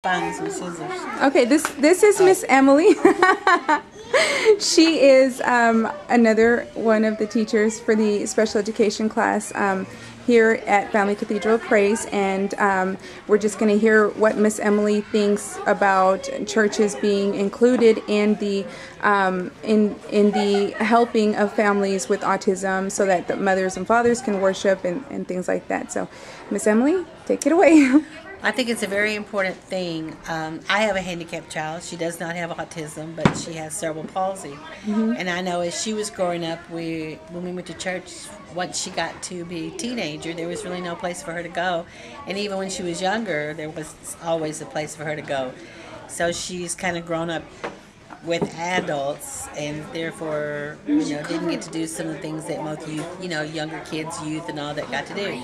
find some scissors. Okay, this is Miss Emily. She is another one of the teachers for the special education class here at Family Cathedral of Praise, and we're just going to hear what Miss Emily thinks about churches being included in the in the helping of families with autism, so that the mothers and fathers can worship and things like that. So, Miss Emily, take it away. I think it's a very important thing. I have a handicapped child. She does not have autism, but she has cerebral palsy. And I know as she was growing up, when we went to church, once she got to be a teenager, there was really no place for her to go. And even when she was younger, there was always a place for her to go. So she's kind of grown up with adults, and therefore, didn't get to do some of the things that most youth, younger kids, youth, and all that got to do.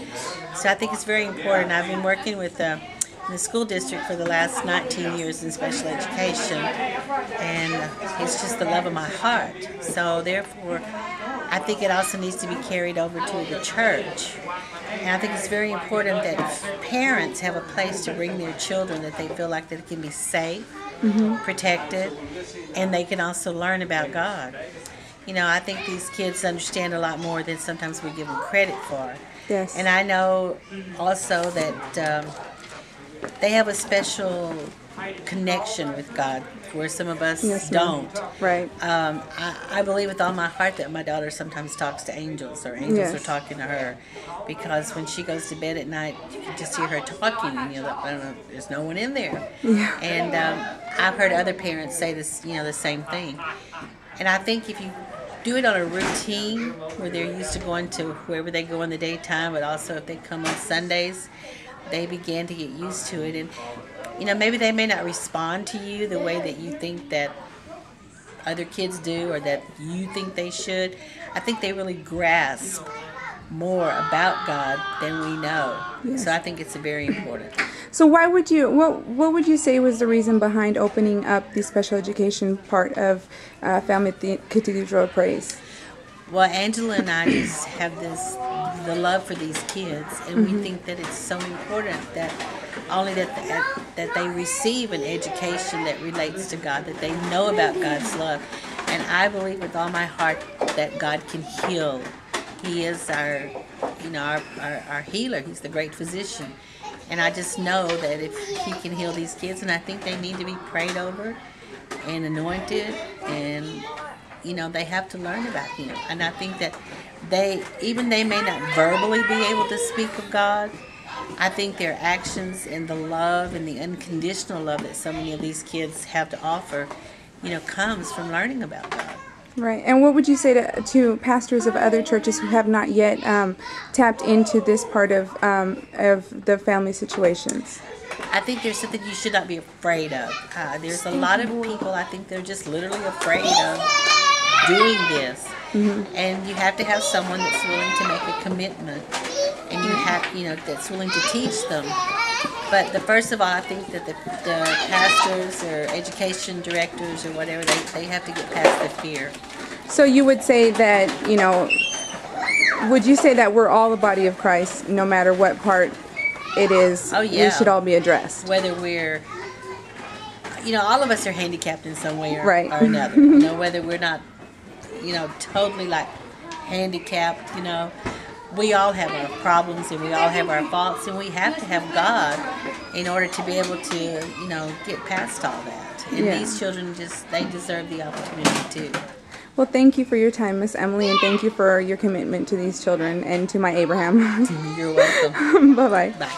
So I think it's very important. I've been working with the school district for the last 19 years in special education, and it's just the love of my heart. So therefore, I think it also needs to be carried over to the church. And I think it's very important that parents have a place to bring their children that they feel like that it can be safe, protected, and they can also learn about God. I think these kids understand a lot more than sometimes we give them credit for. Yes. And I know also that they have a special connection with God, where some of us don't. Right. I believe with all my heart that my daughter sometimes talks to angels, or angels are talking to her, because when she goes to bed at night, you can just hear her talking, and I don't know, there's no one in there. Yeah. And I've heard other parents say this, the same thing. And I think if you do it on a routine, where they're used to going to wherever they go in the daytime, but also if they come on Sundays, they begin to get used to it. And maybe they may not respond to you the way that you think that other kids do, or that you think they should. I think they really grasp more about God than we know. Yes. So I think it's very important. So why would you, what would you say was the reason behind opening up the special education part of Family Cathedral of Praise? Well, Angela and I just have the love for these kids, and we think that it's so important that only that they receive an education that relates to God, that they know about God's love. And I believe with all my heart that God can heal. He is our healer. He's the great physician. And I just know that if He can heal these kids, and I think they need to be prayed over and anointed, and they have to learn about Him. And I think that they may not verbally be able to speak of God. I think their actions and the love and the unconditional love that so many of these kids have to offer, comes from learning about God. Right. And what would you say to pastors of other churches who have not yet tapped into this part of the family situations? I think there's something you should not be afraid of. There's a lot of people, I think they're just literally afraid of doing this. And you have to have someone that's willing to make a commitment, and you have, that's willing to teach them. But first of all, I think that the pastors or education directors or whatever, they have to get past the fear. So you would say that, would you say that we're all the body of Christ, no matter what part it is? Oh, yeah. We should all be addressed. Whether we're, all of us are handicapped in some way or another. Whether we're not, totally like handicapped, we all have our problems, and we all have our faults, and we have to have God in order to be able to, get past all that. And these children they deserve the opportunity too. Well, thank you for your time, Miss Emily, and thank you for your commitment to these children and to my Abraham. You're welcome. Bye-bye. Bye.